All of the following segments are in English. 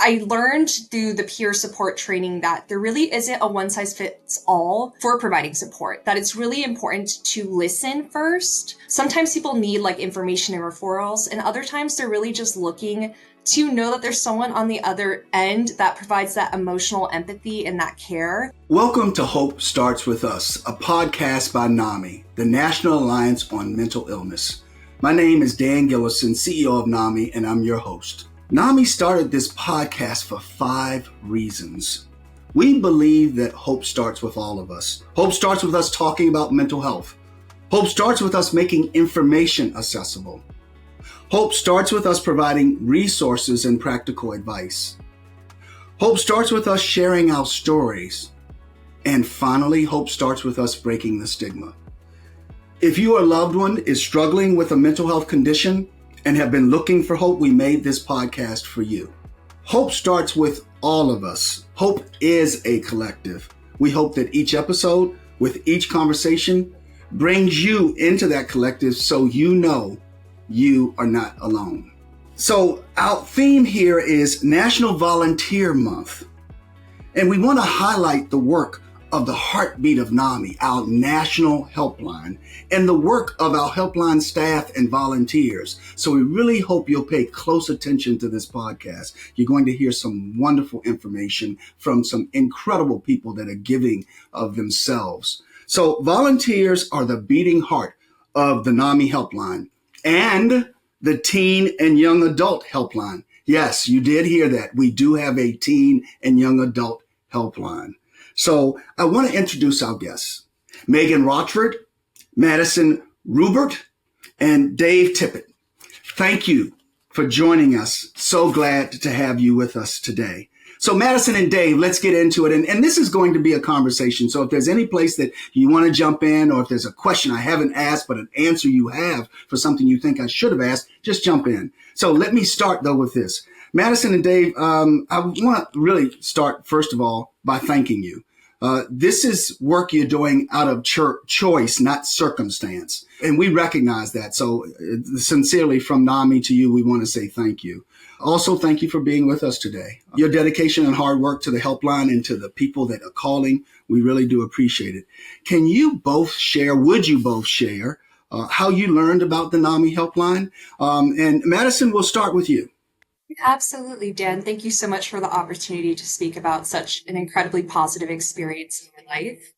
I learned through the peer support training that there really isn't a one size fits all for providing support, that it's really important to listen first. Sometimes people need like information and referrals, and other times they're really just looking to know that there's someone on the other end that provides that emotional empathy and that care. Welcome to Hope Starts With Us, a podcast by NAMI, the National Alliance on Mental Illness. My name is Dan Gillison, CEO of NAMI, and I'm your host. NAMI started this podcast for 5 reasons. We believe that hope starts with all of us. Hope starts with us talking about mental health. Hope starts with us making information accessible. Hope starts with us providing resources and practical advice. Hope starts with us sharing our stories. And finally, hope starts with us breaking the stigma. If your loved one is struggling with a mental health condition and have been looking for hope, we made this podcast for you. Hope starts with all of us. Hope is a collective. We hope that each episode, with each conversation, brings you into that collective so you know you are not alone. So our theme here is National Volunteer Month. And we want to highlight the work of the heartbeat of NAMI, our national helpline, and the work of our helpline staff and volunteers. So we really hope you'll pay close attention to this podcast. You're going to hear some wonderful information from some incredible people that are giving of themselves. So volunteers are the beating heart of the NAMI helpline and the teen and young adult helpline. Yes, you did hear that. We do have a teen and young adult helpline. So I want to introduce our guests, Megan Rochford, Madison Rubert, and Dave Tippett. Thank you for joining us. So glad to have you with us today. So Madison and Dave, let's get into it. And this is going to be a conversation. So if there's any place that you want to jump in, or if there's a question I haven't asked, but an answer you have for something you think I should have asked, just jump in. So let me start though with this. Madison and Dave, I want to really start, first of all, by thanking you. This is work you're doing out of choice, not circumstance. And we recognize that. So sincerely from NAMI to you, we want to say thank you. Also, thank you for being with us today. Your dedication and hard work to the helpline and to the people that are calling, we really do appreciate it. Would you both share how you learned about the NAMI helpline? And Madison, we'll start with you. Absolutely, Dan. Thank you so much for the opportunity to speak about such an incredibly positive experience in my life.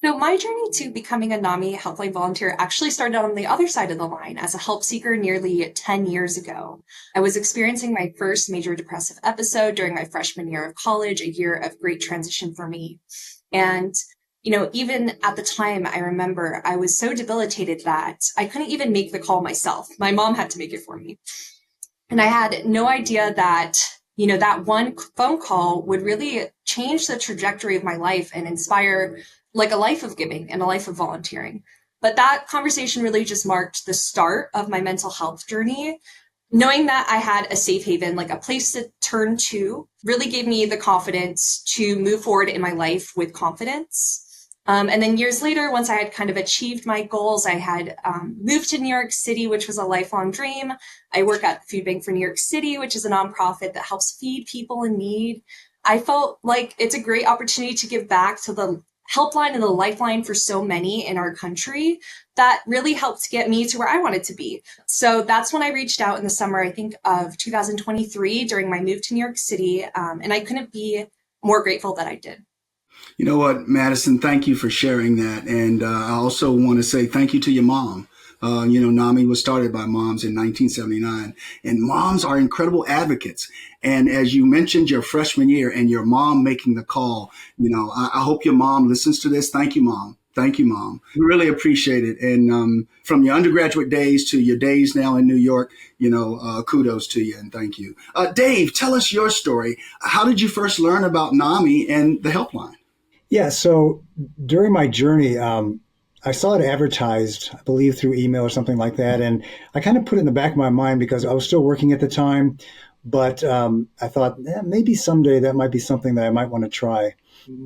So my journey to becoming a NAMI helpline volunteer actually started on the other side of the line as a help seeker nearly 10 years ago. I was experiencing my first major depressive episode during my freshman year of college, a year of great transition for me. And even at the time, I remember I was so debilitated that I couldn't even make the call myself. My mom had to make it for me. And I had no idea that, that one phone call would really change the trajectory of my life and inspire like a life of giving and a life of volunteering. But that conversation really just marked the start of my mental health journey. Knowing that I had a safe haven, like a place to turn to, really gave me the confidence to move forward in my life with confidence. And then years later, once I had kind of achieved my goals, I had moved to New York City, which was a lifelong dream. I work at the Food Bank for New York City, which is a nonprofit that helps feed people in need. I felt like it's a great opportunity to give back to the helpline and the lifeline for so many in our country that really helped get me to where I wanted to be. So that's when I reached out in the summer, I think, of 2023 during my move to New York City. And I couldn't be more grateful that I did. You know what, Madison, thank you for sharing that. And I also want to say thank you to your mom. NAMI was started by moms in 1979, and moms are incredible advocates. And as you mentioned, your freshman year and your mom making the call, I hope your mom listens to this. Thank you, Mom. Thank you, Mom. We really appreciate it. And from your undergraduate days to your days now in New York, kudos to you and thank you. Dave, tell us your story. How did you first learn about NAMI and the helpline? Yeah, so during my journey, I saw it advertised, I believe through email or something like that. And I kind of put it in the back of my mind because I was still working at the time. But I thought maybe someday that might be something that I might want to try.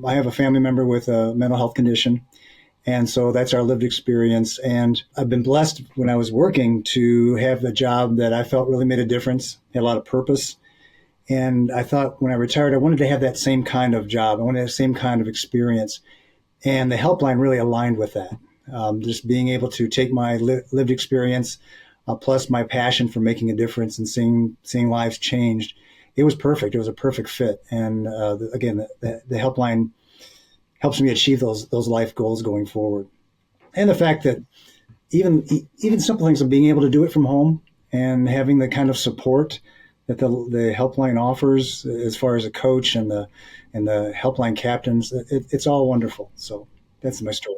I have a family member with a mental health condition. And so that's our lived experience. And I've been blessed when I was working to have a job that I felt really made a difference, had a lot of purpose. And I thought when I retired, I wanted to have that same kind of job. I wanted the same kind of experience. And the helpline really aligned with that. Just being able to take my lived experience, plus my passion for making a difference and seeing lives changed. It was perfect. It was a perfect fit. And again, the helpline helps me achieve those life goals going forward. And the fact that even simple things of being able to do it from home and having the kind of support that the helpline offers as far as a coach and the helpline captains, it's all wonderful. So that's my story.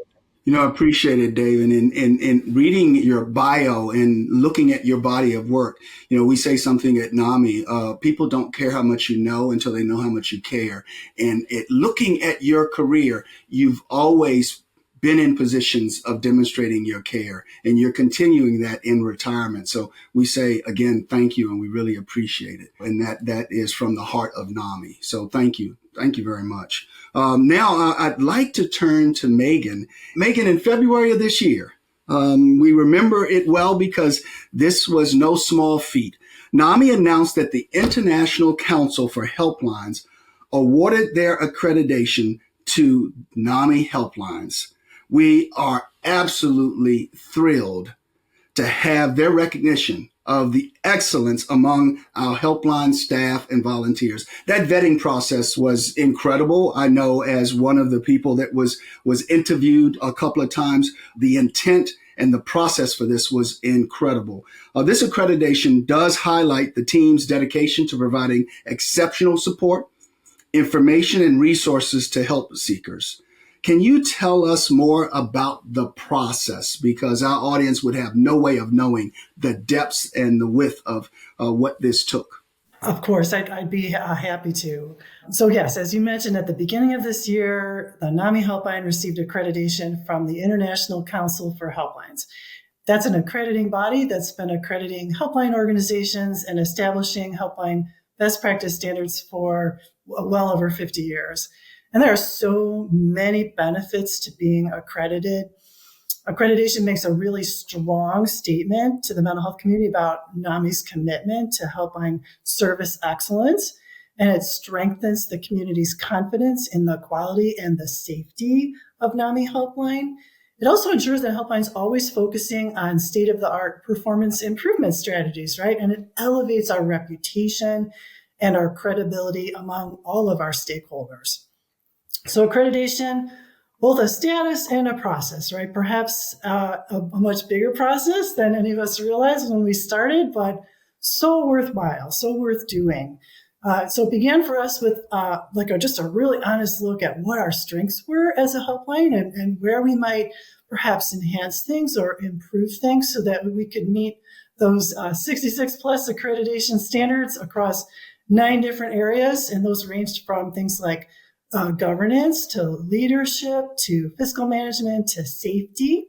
I appreciate it, Dave. And in reading your bio and looking at your body of work, we say something at NAMI, people don't care how much you know until they know how much you care. And looking at your career, you've always been in positions of demonstrating your care, and you're continuing that in retirement. So we say, again, thank you, and we really appreciate it. And that is from the heart of NAMI. So thank you. Thank you very much. Now, I'd like to turn to Megan. Megan, in February of this year, we remember it well because this was no small feat. NAMI announced that the International Council for HelpLines awarded their accreditation to NAMI HelpLines. We are absolutely thrilled to have their recognition of the excellence among our helpline staff and volunteers. That vetting process was incredible. I know as one of the people that was interviewed a couple of times, the intent and the process for this was incredible. This accreditation does highlight the team's dedication to providing exceptional support, information, and resources to help seekers. Can you tell us more about the process? Because our audience would have no way of knowing the depths and the width of what this took. Of course, I'd be happy to. So yes, as you mentioned at the beginning of this year, the NAMI Helpline received accreditation from the International Council for HelpLines. That's an accrediting body that's been accrediting helpline organizations and establishing helpline best practice standards for well over 50 years. And there are so many benefits to being accredited. Accreditation makes a really strong statement to the mental health community about NAMI's commitment to helpline service excellence, and it strengthens the community's confidence in the quality and the safety of NAMI Helpline. It also ensures that Helpline is always focusing on state-of-the-art performance improvement strategies, right? And it elevates our reputation and our credibility among all of our stakeholders. So accreditation, both a status and a process, right? Perhaps a much bigger process than any of us realized when we started, but so worthwhile, so worth doing. So it began for us with just a really honest look at what our strengths were as a helpline and where we might perhaps enhance things or improve things so that we could meet those 66 plus accreditation standards across 9 different areas. And those ranged from things like governance to leadership to fiscal management to safety.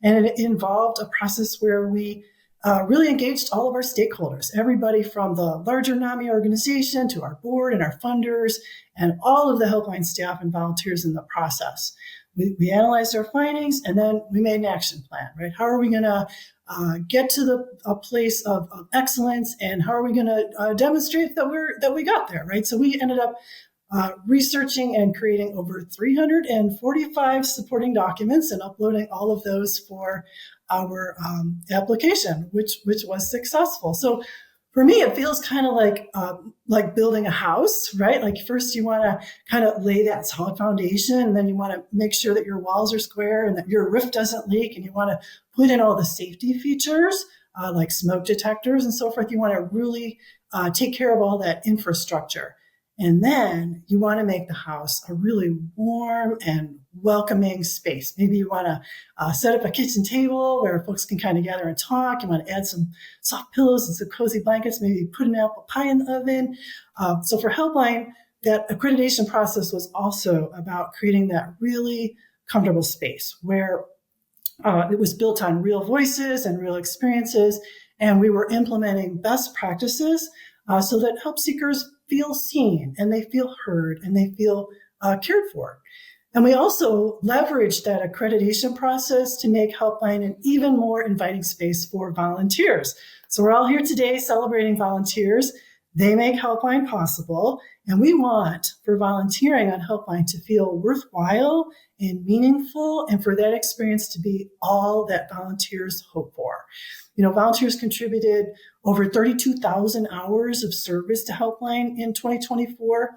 And it involved a process where we really engaged all of our stakeholders, everybody from the larger NAMI organization to our board and our funders and all of the helpline staff and volunteers in the process. We analyzed our findings and then we made an action plan, right? How are we going to get to a place of excellence, and how are we going to demonstrate that we got there, right? So we ended up researching and creating over 345 supporting documents and uploading all of those for our application, which was successful. So for me, it feels kind of like building a house, right? Like first you want to kind of lay that solid foundation, and then you want to make sure that your walls are square and that your roof doesn't leak, and you want to put in all the safety features like smoke detectors and so forth. You want to really take care of all that infrastructure. And then you want to make the house a really warm and welcoming space. Maybe you want to set up a kitchen table where folks can kind of gather and talk. You want to add some soft pillows and some cozy blankets, maybe put an apple pie in the oven. So for Helpline, that accreditation process was also about creating that really comfortable space where it was built on real voices and real experiences. And we were implementing best practices so that help seekers feel seen and they feel heard and they feel cared for. And we also leveraged that accreditation process to make Helpline an even more inviting space for volunteers. So we're all here today celebrating volunteers. They make Helpline possible, and we want for volunteering on Helpline to feel worthwhile and meaningful, and for that experience to be all that volunteers hope for. Volunteers contributed over 32,000 hours of service to Helpline in 2024,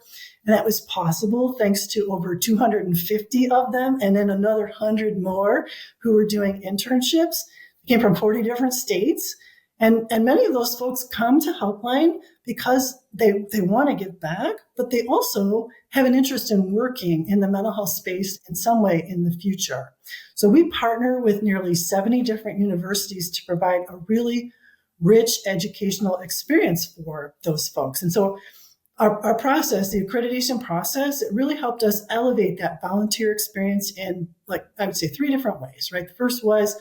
and that was possible thanks to over 250 of them, and then another 100 more who were doing internships. They came from 40 different states. And many of those folks come to Helpline because they want to give back, but they also have an interest in working in the mental health space in some way in the future. So we partner with nearly 70 different universities to provide a really rich educational experience for those folks. And so our process, the accreditation process, it really helped us elevate that volunteer experience in, I would say, 3 different ways, right? The first was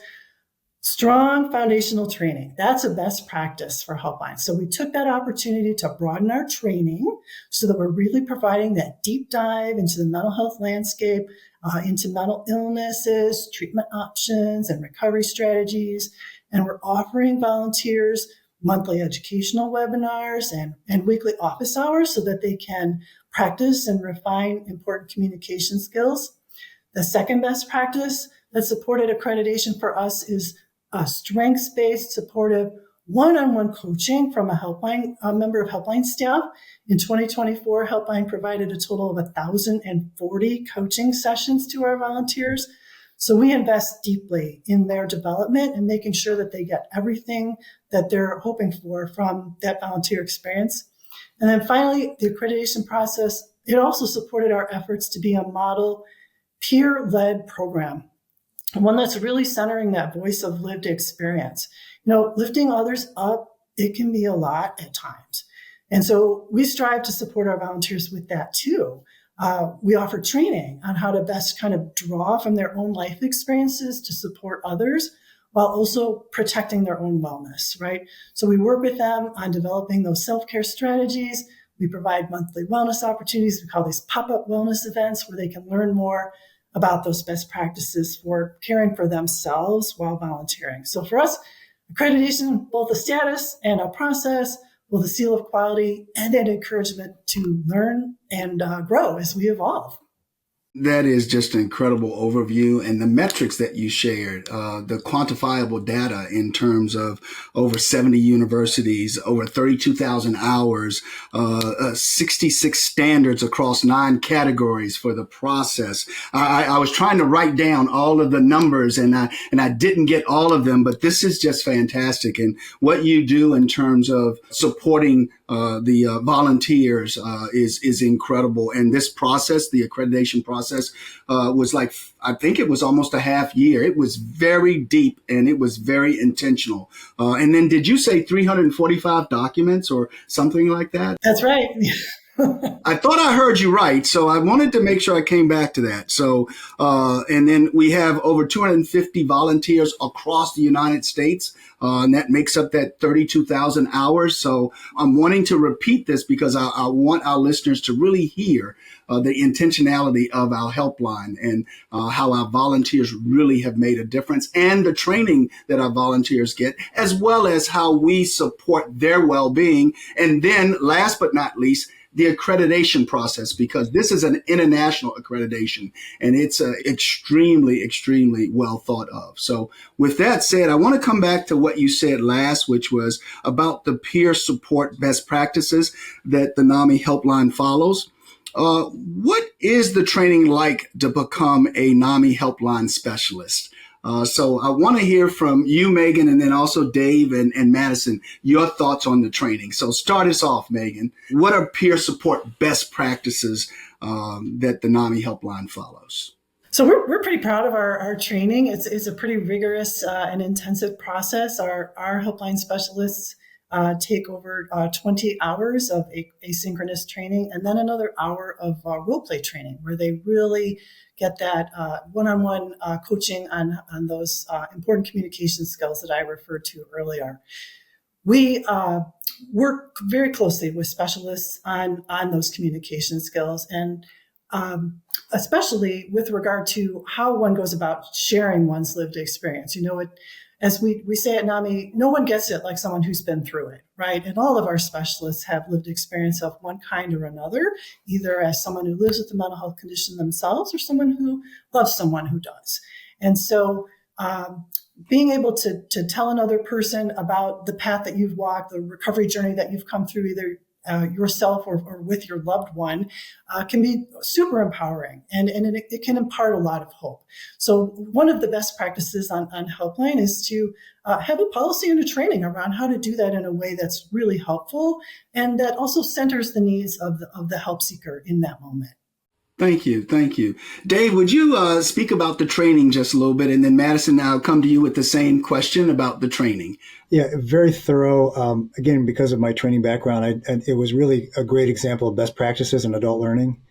strong foundational training. That's a best practice for Helpline. So we took that opportunity to broaden our training so that we're really providing that deep dive into the mental health landscape, into mental illnesses, treatment options, and recovery strategies. And we're offering volunteers monthly educational webinars and weekly office hours so that they can practice and refine important communication skills. The second best practice that supported accreditation for us is a strengths-based, supportive, one-on-one coaching from a member of Helpline staff. In 2024, Helpline provided a total of 1,040 coaching sessions to our volunteers. So we invest deeply in their development and making sure that they get everything that they're hoping for from that volunteer experience. And then finally, the accreditation process, it also supported our efforts to be a model peer-led program, one that's really centering that voice of lived experience. Lifting others up, it can be a lot at times. And so we strive to support our volunteers with that too. We offer training on how to best kind of draw from their own life experiences to support others while also protecting their own wellness, right? So we work with them on developing those self-care strategies. We provide monthly wellness opportunities. We call these pop-up wellness events where they can learn more about those best practices for caring for themselves while volunteering. So for us, accreditation, both a status and a process, with a seal of quality and that encouragement to learn and grow as we evolve. That is just an incredible overview, and the metrics that you shared, the quantifiable data in terms of over 70 universities, over 32,000 hours, 66 standards across 9 categories for the process. I was trying to write down all of the numbers and I didn't get all of them, but this is just fantastic. And what you do in terms of supporting the volunteers is incredible. And this process, the accreditation process, was I think it was almost a half year. It was very deep and it was very intentional. And then did you say 345 documents or something like that? That's right. I thought I heard you right, so I wanted to make sure I came back to that. So, and then we have over 250 volunteers across the United States, and that makes up that 32,000 hours. So I'm wanting to repeat this because I want our listeners to really hear the intentionality of our helpline and how our volunteers really have made a difference, and the training that our volunteers get, as well as how we support their well-being. And then last but not least, the accreditation process, because this is an international accreditation and it's extremely, extremely well thought of. So with that said, I want to come back to what you said last, which was about the peer support best practices that the NAMI helpline follows. What is the training like to become a NAMI helpline specialist? So I want to hear from you, Megan, and then also Dave and Madison, your thoughts on the training. So start us off, Megan. What are peer support best practices that the NAMI helpline follows? So we're pretty proud of our training. It's a pretty rigorous and intensive process. Our helpline specialists take over 20 hours of asynchronous training and then another hour of role play training where they really get that one-on-one coaching on those important communication skills that I referred to earlier. We work very closely with specialists on those communication skills, and especially with regard to how one goes about sharing one's lived experience. as we say at NAMI, no one gets it like someone who's been through it, right? And all of our specialists have lived experience of one kind or another, either as someone who lives with a mental health condition themselves or someone who loves someone who does. And so being able to tell another person about the path that you've walked, the recovery journey that you've come through, either yourself or with your loved one, can be super empowering, and it can impart a lot of hope. So one of the best practices on HelpLine is to have a policy and a training around how to do that in a way that's really helpful and that also centers the needs of the help seeker in that moment. Thank you. Thank you. Dave, would you speak about the training just a little bit? And then Madison, I'll come to you with the same question about the training. Yeah, very thorough. Again, because of my training background, it was really a great example of best practices in adult learning.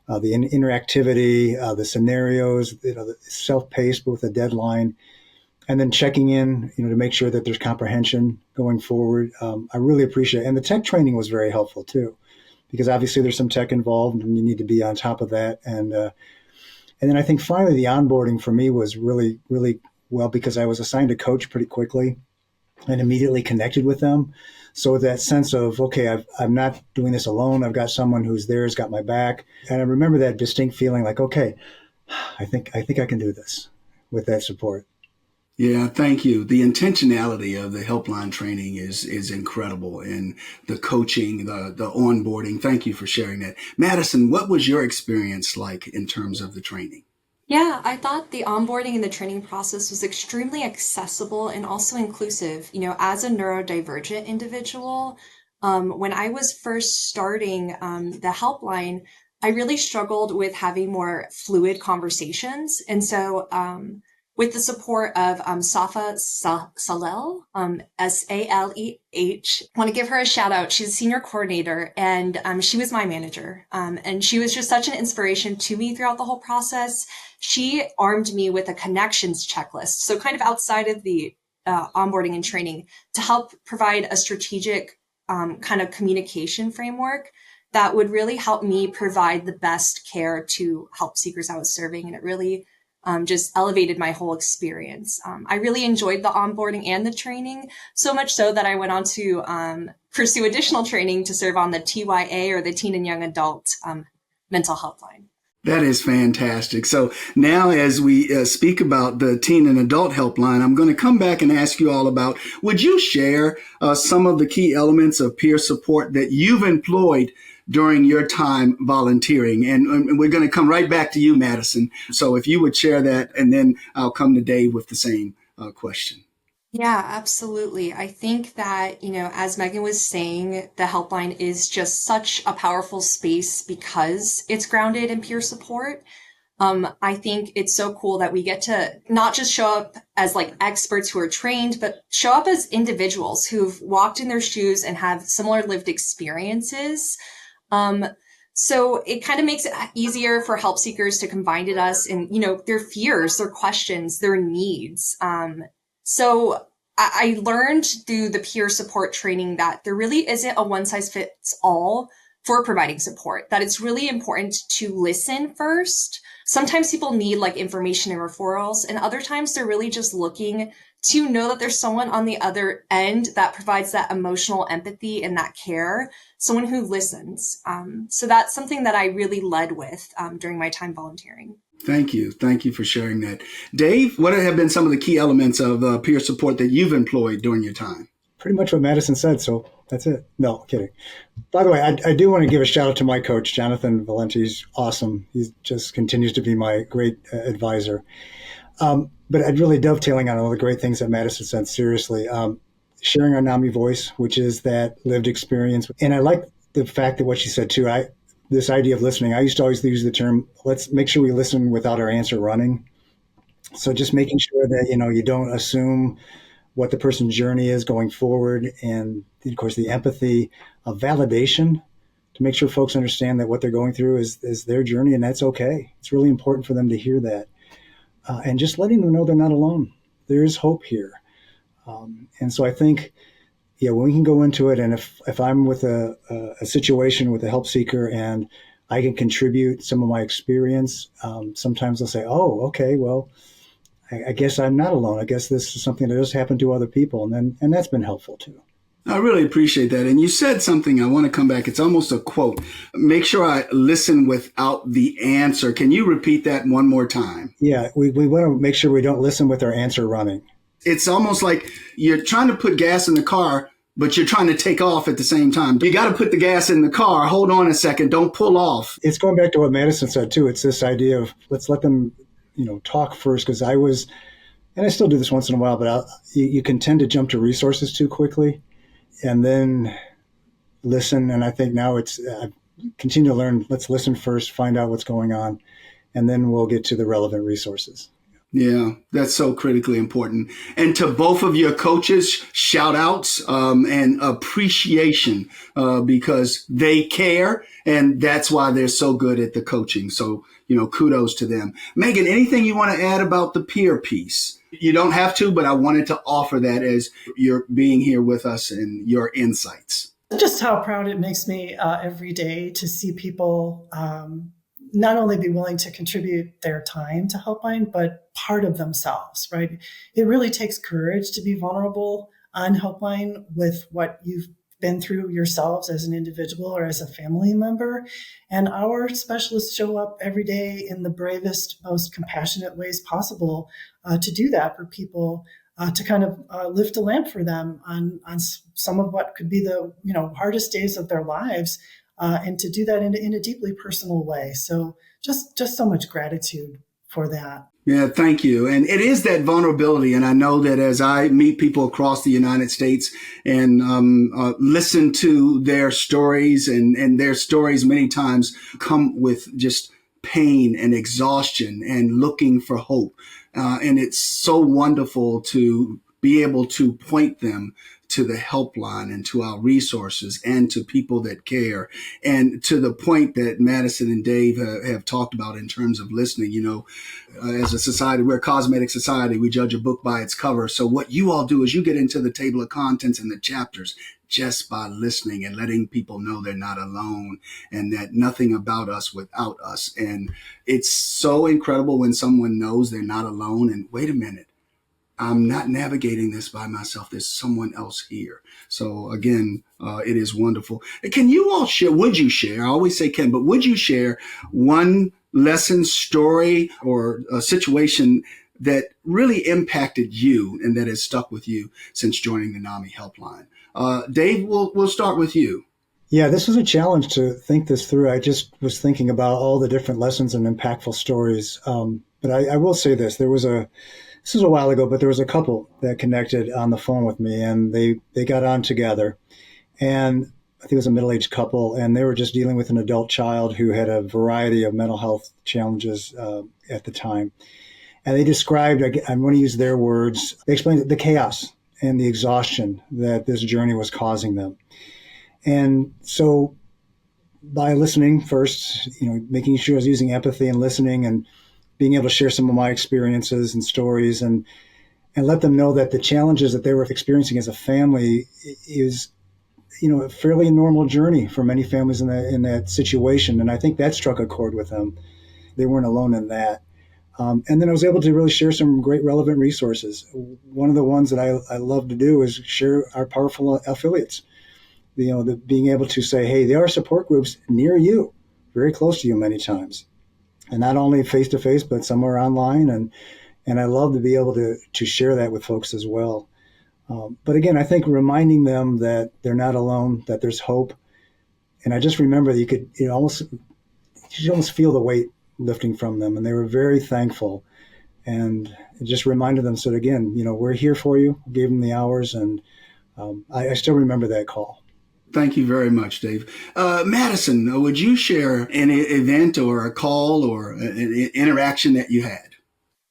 The interactivity, the scenarios, the self-paced with a deadline, and then checking in, to make sure that there's comprehension going forward. I really appreciate it. And the tech training was very helpful too, because obviously there's some tech involved and you need to be on top of that. And then I think finally the onboarding for me was really, really well, because I was assigned a coach pretty quickly and immediately connected with them. So that sense of, okay, I'm not doing this alone. I've got someone who's there, has got my back. And I remember that distinct feeling like, okay, I think I can do this with that support. Yeah, thank you. The intentionality of the HelpLine training is incredible, and the coaching, the onboarding. Thank you for sharing that. Madison, what was your experience like in terms of the training? Yeah, I thought the onboarding and the training process was extremely accessible and also inclusive. As a neurodivergent individual, when I was first starting the helpline, I really struggled with having more fluid conversations. And so with the support of Safa Saleh, Saleh, I want to give her a shout out. She's a senior coordinator, and she was my manager. And she was just such an inspiration to me throughout the whole process. She armed me with a connections checklist, so kind of outside of the onboarding and training, to help provide a strategic kind of communication framework that would really help me provide the best care to help seekers I was serving. And it really just elevated my whole experience. I really enjoyed the onboarding and the training, so much so that I went on to pursue additional training to serve on the TYA, or the Teen and Young Adult Mental Health Line. That is fantastic. So now as we speak about the teen and adult helpline, I'm going to come back and ask you all about, would you share some of the key elements of peer support that you've employed during your time volunteering? And we're going to come right back to you, Madison. So if you would share that, and then I'll come to Dave with the same question. Yeah, absolutely. I think that, as Megan was saying, the helpline is just such a powerful space because it's grounded in peer support. I think it's so cool that we get to not just show up as like experts who are trained, but show up as individuals who've walked in their shoes and have similar lived experiences. So it kind of makes it easier for help seekers to confide in us and, their fears, their questions, their needs. So I learned through the peer support training that there really isn't a one size fits all for providing support, that it's really important to listen first. Sometimes people need like information and referrals, and other times they're really just looking to know that there's someone on the other end that provides that emotional empathy and that care, someone who listens. So that's something that I really led with during my time volunteering. Thank you. Thank you for sharing that. Dave, what have been some of the key elements of peer support that you've employed during your time? Pretty much what Madison said, so that's it. No, kidding. By the way, I do want to give a shout out to my coach, Jonathan Valenti. He's awesome. He just continues to be my great advisor. But I'd really dovetailing on all the great things that Madison said, seriously. Sharing our NAMI voice, which is that lived experience. And I like the fact that what she said too, this idea of listening. I used to always use the term, let's make sure we listen without our answer running. So just making sure that, you don't assume what the person's journey is going forward. And of course, the empathy of validation to make sure folks understand that what they're going through is their journey, and that's okay. It's really important for them to hear that. And just letting them know they're not alone. There is hope here. And so I think, when we can go into it, and if I'm with a situation with a help seeker and I can contribute some of my experience, sometimes they'll say, oh, okay, well, I guess I'm not alone. I guess this is something that does happen to other people, and that's been helpful too. I really appreciate that. And you said something, I want to come back. It's almost a quote. Make sure I listen without the answer. Can you repeat that one more time? Yeah, we want to make sure we don't listen with our answer running. It's almost like you're trying to put gas in the car, but you're trying to take off at the same time. You got to put the gas in the car. Hold on a second. Don't pull off. It's going back to what Madison said too. It's this idea of let's let them, talk first. Because and I still do this once in a while, but you can tend to jump to resources too quickly, and then listen. And I think now I continue to learn. Let's listen first, find out what's going on, and then we'll get to the relevant resources. Yeah, that's so critically important. And to both of your coaches, shout outs and appreciation because they care. And that's why they're so good at the coaching. So, kudos to them. Megan, anything you want to add about the peer piece? You don't have to, but I wanted to offer that as you're being here with us and your insights. Just how proud it makes me every day to see people not only be willing to contribute their time to HelpLine, but part of themselves, right? It really takes courage to be vulnerable on HelpLine with what you've been through yourselves as an individual or as a family member. And our specialists show up every day in the bravest, most compassionate ways possible to do that for people, to kind of lift a lamp for them on some of what could be the hardest days of their lives. And to do that in a deeply personal way. So just so much gratitude for that. Yeah, thank you. And it is that vulnerability. And I know that as I meet people across the United States and listen to their stories, and their stories many times come with just pain and exhaustion and looking for hope. And it's so wonderful to be able to point them to the helpline and to our resources and to people that care. And to the point that Madison and Dave have talked about in terms of listening, as a society, we're a cosmetic society. We judge a book by its cover. So what you all do is you get into the table of contents and the chapters just by listening and letting people know they're not alone and that nothing about us without us. And it's so incredible when someone knows they're not alone and wait a minute, I'm not navigating this by myself. There's someone else here. So again, it is wonderful. Can you all share, would you share, I always say can, but would you share one lesson, story, or a situation that really impacted you and that has stuck with you since joining the NAMI HelpLine? Dave, we'll start with you. Yeah, this was a challenge to think this through. I just was thinking about all the different lessons and impactful stories. But I will say this, this was a while ago, but there was a couple that connected on the phone with me, and they got on together. And I think it was a middle-aged couple, and they were just dealing with an adult child who had a variety of mental health challenges at the time. And they described, I'm going to use their words, they explained the chaos and the exhaustion that this journey was causing them. And so by listening first, making sure I was using empathy and listening and being able to share some of my experiences and stories and let them know that the challenges that they were experiencing as a family is, a fairly normal journey for many families in that situation. And I think that struck a chord with them. They weren't alone in that. And then I was able to really share some great relevant resources. One of the ones that I love to do is share our powerful affiliates. Being able to say, hey, there are support groups near you, very close to you many times. And not only face-to-face, but somewhere online. And I love to be able to share that with folks as well. But again, I think reminding them that they're not alone, that there's hope. And I just remember you could almost feel the weight lifting from them. And they were very thankful. And it just reminded them, so again, we're here for you. Gave them the hours. And I still remember that call. Thank you very much, Dave. Madison, would you share an event or a call or an interaction that you had?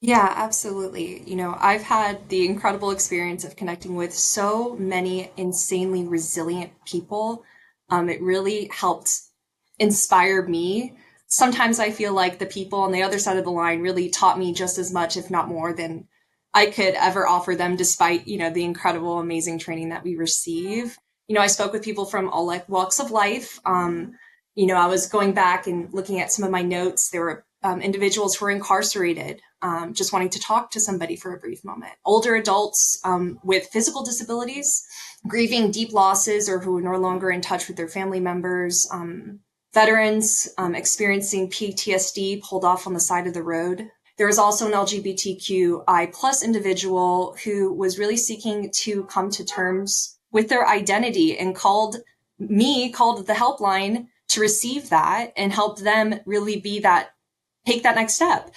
Yeah, absolutely. I've had the incredible experience of connecting with so many insanely resilient people. It really helped inspire me. Sometimes I feel like the people on the other side of the line really taught me just as much, if not more, than I could ever offer them, despite, the incredible, amazing training that we receive. I spoke with people from all walks of life. I was going back and looking at some of my notes. There were individuals who are incarcerated, just wanting to talk to somebody for a brief moment, older adults with physical disabilities, grieving deep losses or who are no longer in touch with their family members, veterans experiencing PTSD pulled off on the side of the road. There was also an LGBTQI plus individual who was really seeking to come to terms with their identity and called the helpline to receive that and help them really take that next step.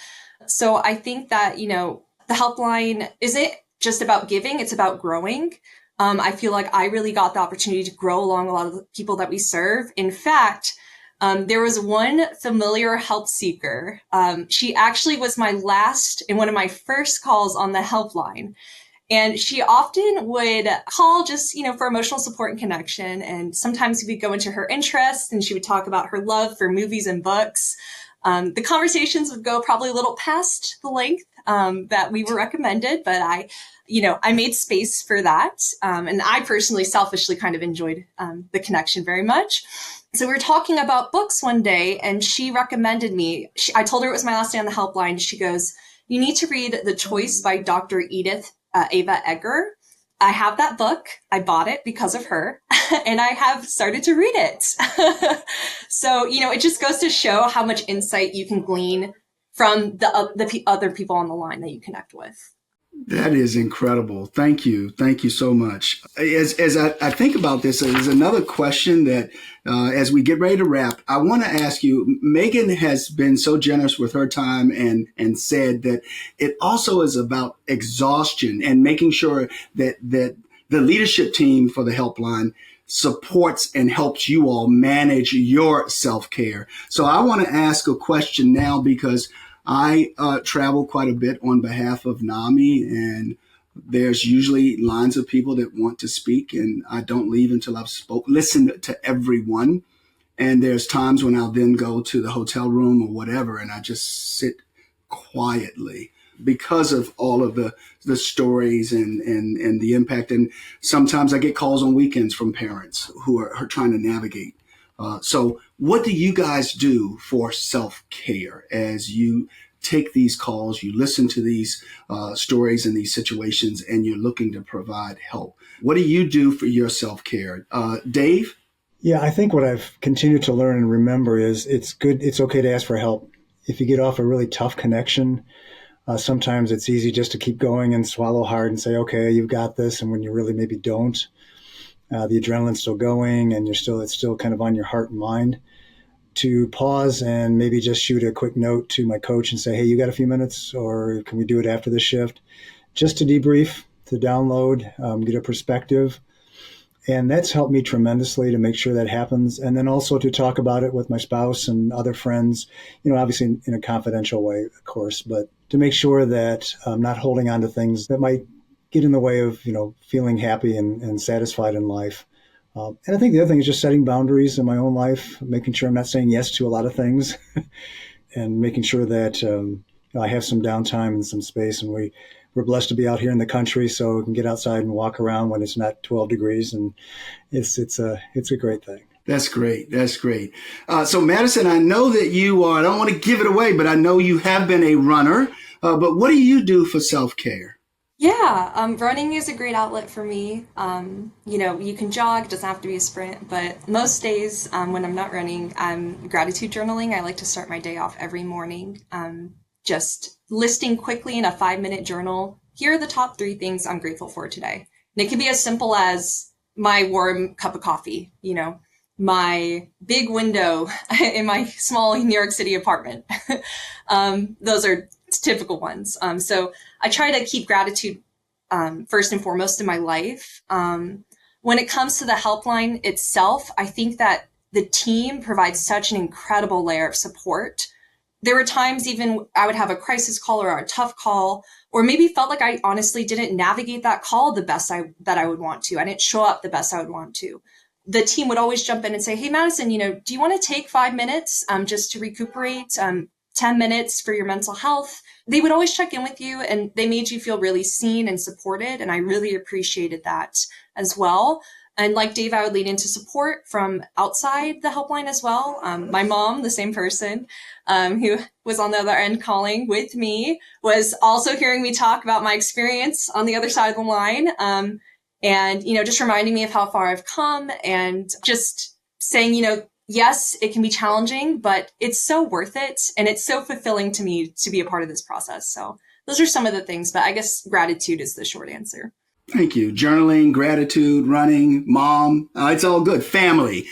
So I think that, the helpline isn't just about giving, it's about growing. I feel like I really got the opportunity to grow along a lot of the people that we serve. In fact, there was one familiar help seeker. She actually was my last and one of my first calls on the helpline. And she often would call just, for emotional support and connection. And sometimes we'd go into her interests and she would talk about her love for movies and books. The conversations would go probably a little past the length that we were recommended, but I made space for that. And I personally selfishly kind of enjoyed the connection very much. So we were talking about books one day and she recommended me. I told her it was my last day on the helpline. She goes, "You need to read The Choice by Dr. Edith Ava Eger." I have that book. I bought it because of her and I have started to read it. So, it just goes to show how much insight you can glean from the other people on the line that you connect with. That is incredible. Thank you. Thank you so much. As I think about this, there's another question that as we get ready to wrap, I want to ask you. Megan has been so generous with her time and said that it also is about exhaustion and making sure that the leadership team for the helpline supports and helps you all manage your self-care. So I want to ask a question now because I travel quite a bit on behalf of NAMI, and there's usually lines of people that want to speak, and I don't leave until I've listened to everyone. And there's times when I'll then go to the hotel room or whatever, and I just sit quietly because of all of the stories and the impact. And sometimes I get calls on weekends from parents who are trying to navigate. So what do you guys do for self-care as you take these calls, you listen to these stories and these situations, and you're looking to provide help? What do you do for your self-care? Dave? Yeah, I think what I've continued to learn and remember is it's okay to ask for help. If you get off a really tough connection, sometimes it's easy just to keep going and swallow hard and say, okay, you've got this. And when you really maybe don't, the adrenaline's still going and it's still kind of on your heart and mind, to pause and maybe just shoot a quick note to my coach and say, hey, you got a few minutes, or can we do it after the shift? Just to debrief, to download, get a perspective. And that's helped me tremendously to make sure that happens. And then also to talk about it with my spouse and other friends, obviously in a confidential way, of course, but to make sure that I'm not holding on to things that might get in the way of, feeling happy and satisfied in life. And I think the other thing is just setting boundaries in my own life, making sure I'm not saying yes to a lot of things and making sure that I have some downtime and some space. And we're blessed to be out here in the country, so we can get outside and walk around when it's not 12 degrees. And it's a great thing. That's great. That's great. So Madison, I know that you are, I don't want to give it away, but I know you have been a runner. But what do you do for self-care? Yeah, running is a great outlet for me. You can jog, it doesn't have to be a sprint, but most days when I'm not running, I'm gratitude journaling. I like to start my day off every morning, just listing quickly in a 5-minute journal. Here are the top 3 things I'm grateful for today. And it can be as simple as my warm cup of coffee, my big window in my small New York City apartment. Those are typical ones. So I try to keep gratitude first and foremost in my life. When it comes to the helpline itself, I think that the team provides such an incredible layer of support. There were times even I would have a crisis call or a tough call, or maybe felt like I honestly didn't navigate that call the best that I would want to. I didn't show up the best I would want to. The team would always jump in and say, hey, Madison, do you want to take 5 minutes just to recuperate, 10 minutes for your mental health? They would always check in with you and they made you feel really seen and supported. And I really appreciated that as well. And like Dave, I would lean into support from outside the helpline as well. My mom, the same person who was on the other end calling with me, was also hearing me talk about my experience on the other side of the line. And, just reminding me of how far I've come and just saying, yes, it can be challenging, but it's so worth it. And it's so fulfilling to me to be a part of this process. So those are some of the things, but I guess gratitude is the short answer. Thank you. Journaling, gratitude, running, mom. It's all good. Family,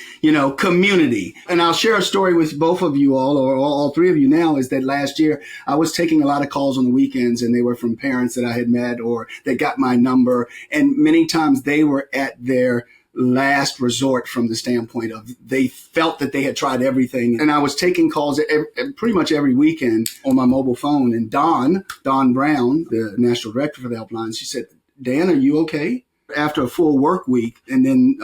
community. And I'll share a story with both of you all, or all three of you now, is that last year I was taking a lot of calls on the weekends, and they were from parents that I had met or that got my number. And many times they were at their last resort from the standpoint of they felt that they had tried everything. And I was taking calls pretty much every weekend on my mobile phone. And Dawn Brown, the national director for the HelpLines, she said, Dan, are you okay? After a full work week and then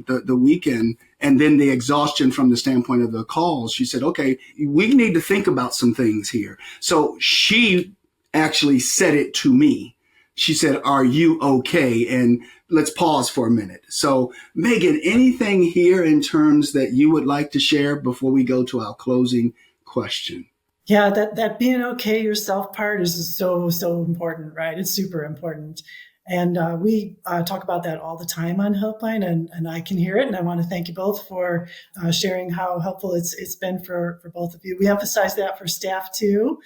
the weekend and then the exhaustion from the standpoint of the calls, she said, okay, we need to think about some things here. So she actually said it to me. She said, are you okay? And let's pause for a minute. So Megan, anything here in terms that you would like to share before we go to our closing question? Yeah, that being okay yourself part is so important, right? It's super important. And we talk about that all the time on HelpLine, and I can hear it. And I want to thank you both for sharing how helpful it's been for both of you. We emphasize that for staff too.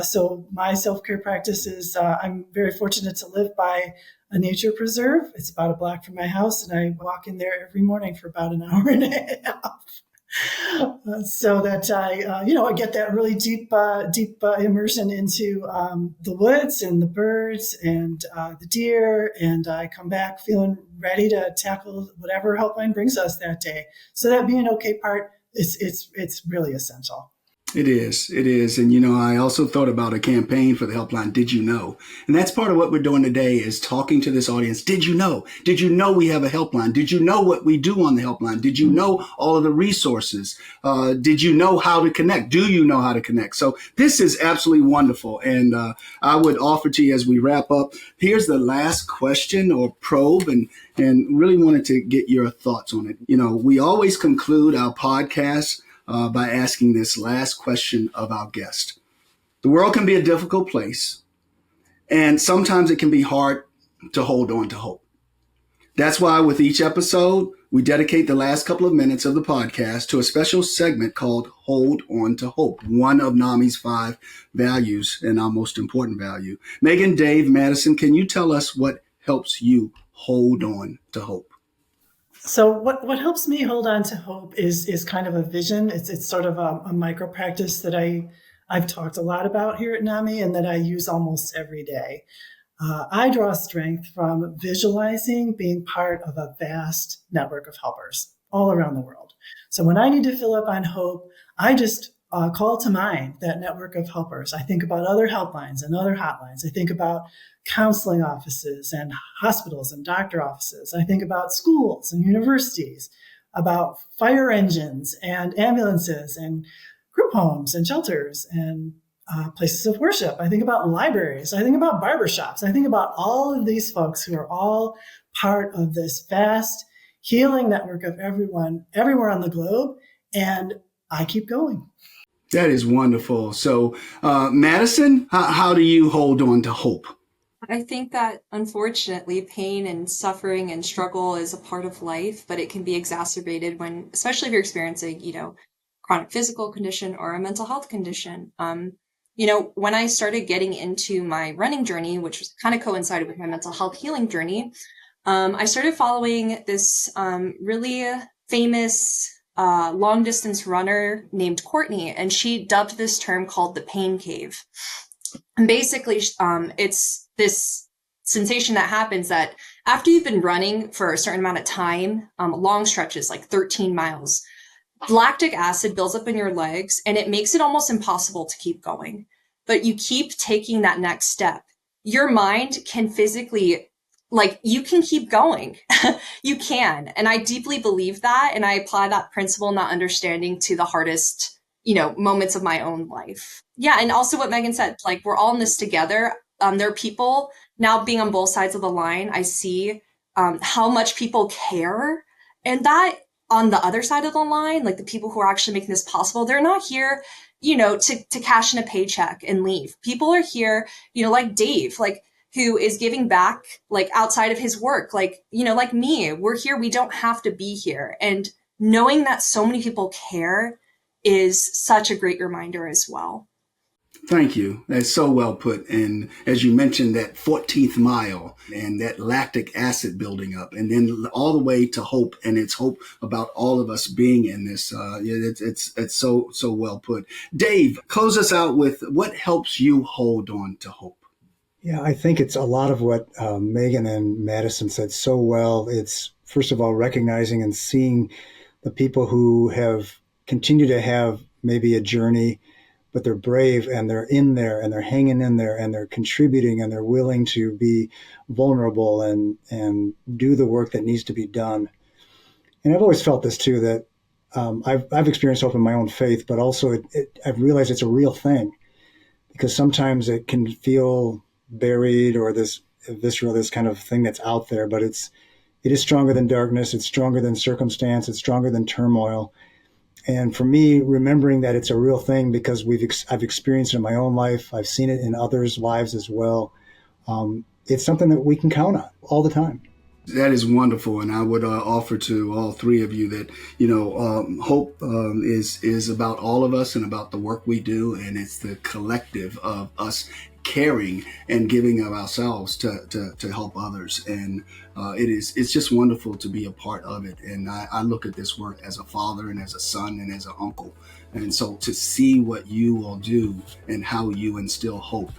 So my self-care practice is I'm very fortunate to live by a nature preserve. It's about a block from my house, and I walk in there every morning for about an hour and a half. So that I get that really deep immersion into the woods and the birds and the deer, and I come back feeling ready to tackle whatever HelpLine brings us that day. So that being okay part, it's really essential. It is. And, I also thought about a campaign for the HelpLine, Did You Know? And that's part of what we're doing today is talking to this audience. Did you know? Did you know we have a HelpLine? Did you know what we do on the HelpLine? Did you know all of the resources? Did you know how to connect? Do you know how to connect? So this is absolutely wonderful. And I would offer to you as we wrap up, here's the last question or probe, and really wanted to get your thoughts on it. We always conclude our podcast by asking this last question of our guest. The world can be a difficult place, and sometimes it can be hard to hold on to hope. That's why with each episode, we dedicate the last couple of minutes of the podcast to a special segment called Hold On to Hope, one of NAMI's 5 values and our most important value. Megan, Dave, Madison, can you tell us what helps you hold on to hope? So what helps me hold on to hope is kind of a vision. It's sort of a micro practice that I've talked a lot about here at NAMI and that I use almost every day. I draw strength from visualizing being part of a vast network of helpers all around the world. So when I need to fill up on hope, I just call to mind that network of helpers. I think about other helplines and other hotlines. I think about counseling offices and hospitals and doctor offices. I think about schools and universities, about fire engines and ambulances and group homes and shelters and places of worship. I think about libraries. I think about barbershops. I think about all of these folks who are all part of this vast healing network of everyone, everywhere on the globe. And I keep going. That is wonderful. So, Madison, how do you hold on to hope? I think that unfortunately pain and suffering and struggle is a part of life, but it can be exacerbated when, especially if you're experiencing, chronic physical condition or a mental health condition. When I started getting into my running journey, which was kind of coincided with my mental health healing journey, I started following this really famous long distance runner named Courtney, and she dubbed this term called the pain cave. And basically, it's this sensation that happens that after you've been running for a certain amount of time, long stretches, like 13 miles, lactic acid builds up in your legs and it makes it almost impossible to keep going. But you keep taking that next step. Your mind can physically, you can keep going. You can. And I deeply believe that. And I apply that principle and that understanding to the hardest moments of my own life. Yeah. And also what Megan said, we're all in this together. There are people now being on both sides of the line. I see how much people care. And that on the other side of the line, like the people who are actually making this possible, they're not here, to cash in a paycheck and leave. People are here, like Dave, like who is giving back, like outside of his work, like, like me, we're here. We don't have to be here. And knowing that so many people care is such a great reminder as well. Thank you. That's so well put. And as you mentioned, that 14th mile and that lactic acid building up, and then all the way to hope, and it's hope about all of us being in this. It's so well put. Dave, close us out with what helps you hold on to hope. Yeah, I think it's a lot of what Megan and Madison said so well. It's, first of all, recognizing and seeing the people who have continued to have maybe a journey, but they're brave and they're in there and they're hanging in there and they're contributing and they're willing to be vulnerable and do the work that needs to be done. And I've always felt this too, that I've experienced hope in my own faith, but also I've realized it's a real thing, because sometimes it can feel buried or this visceral, this kind of thing that's out there, but it is stronger than darkness. It's stronger than circumstance. It's stronger than turmoil. And for me, remembering that it's a real thing, because I've experienced it in my own life. I've seen it in others' lives as well. It's something that we can count on all the time. That is wonderful, and I would offer to all three of you that hope is about all of us and about the work we do, and it's the collective of us caring and giving of ourselves to help others, and it's just wonderful to be a part of it. And I look at this work as a father and as a son and as an uncle, and so to see what you will do and how you instill hope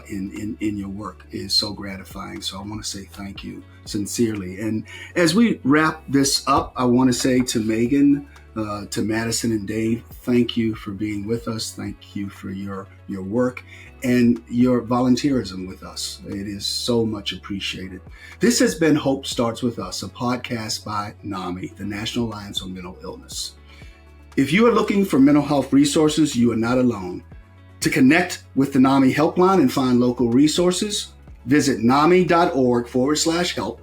in your work is so gratifying. So I want to say thank you sincerely. And as we wrap this up, I want to say to Megan, to Madison and Dave, thank you for being with us. Thank you for your work and your volunteerism with us. It is so much appreciated. This has been Hope Starts With Us, a podcast by NAMI, the National Alliance on Mental Illness. If you are looking for mental health resources, you are not alone. To connect with the NAMI HelpLine and find local resources, visit nami.org/help.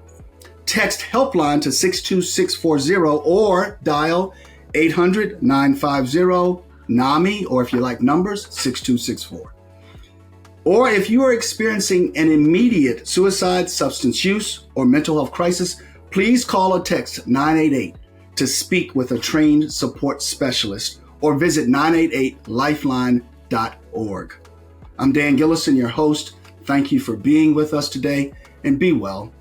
Text HelpLine to 62640 or dial 800-950-NAMI, or if you like numbers, 6264. Or if you are experiencing an immediate suicide, substance use, or mental health crisis, please call or text 988 to speak with a trained support specialist, or visit 988lifeline.org. I'm Dan Gillison, your host. Thank you for being with us today, and be well.